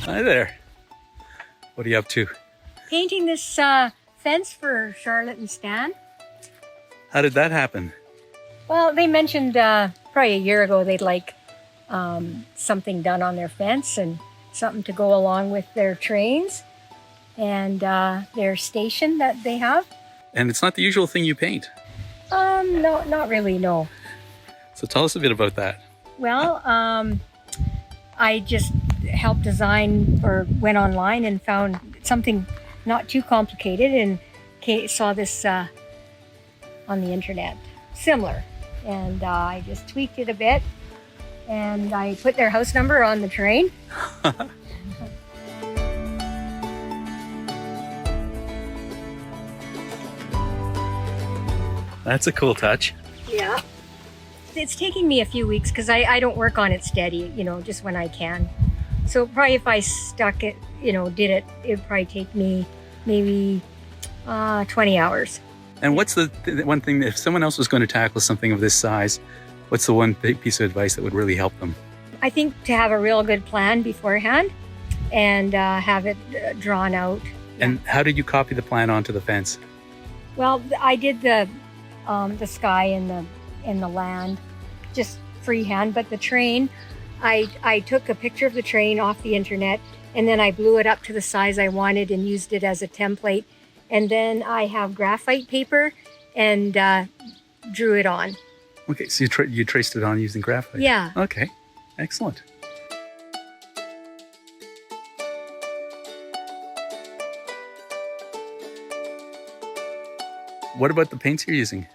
Hi there. What are you up to? Painting this fence for Charlotte and Stan. How did that happen? Well, they mentioned probably a year ago they'd like something done on their fence and something to go along with their trains and their station that they have. And it's not the usual thing you paint. No, not really, no. So tell us a bit about that. Well, I just helped design or went online and found something not too complicated and saw this on the internet, similar. And I just tweaked it a bit and I put their house number on the train. That's a cool touch. Yeah. It's taking me a few weeks because I don't work on it steady, just when I can. So probably if I stuck it, did it, it'd probably take me maybe 20 hours. And what's the one thing, if someone else was going to tackle something of this size, what's the one big piece of advice that would really help them? I think to have a real good plan beforehand and have it drawn out. And how did you copy the plan onto the fence? Well, I did the sky and the land just freehand, but the train, I took a picture of the train off the internet and then I blew it up to the size I wanted and used it as a template. And then I have graphite paper and drew it on. Okay, so you traced it on using graphite? Yeah. Okay, excellent. What about the paints you're using?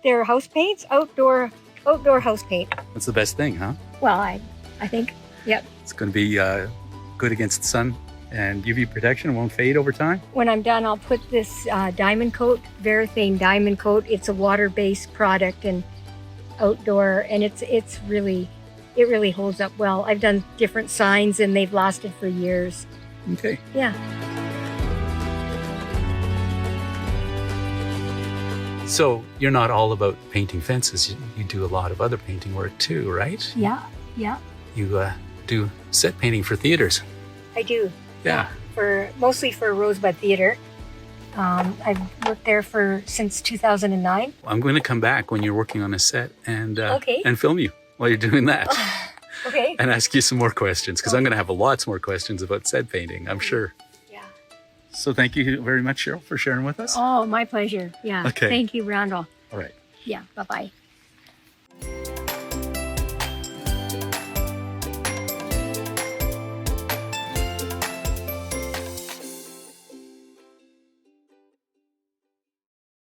They're house paints, outdoor house paint. That's the best thing, huh? Well, I think, yep. It's going to be good against the sun and UV protection. It won't fade over time. When I'm done, I'll put this diamond coat, Varathane diamond coat. It's a water-based product and outdoor, and it really holds up well. I've done different signs and they've lasted for years. Okay. Yeah. So you're not all about painting fences. You do a lot of other painting work too, right? Yeah. You do set painting for theaters. I do. Yeah. Mostly for Rosebud Theatre. I've worked there since 2009. I'm going to come back when you're working on a set and Okay. and film you while you're doing that. Okay. And ask you some more questions because I'm going to have lots more questions about set painting, I'm sure. Yeah. So thank you very much, Cheryl, for sharing with us. Oh, my pleasure. Yeah. Okay. Thank you, Randall. All right. Yeah. Bye-bye.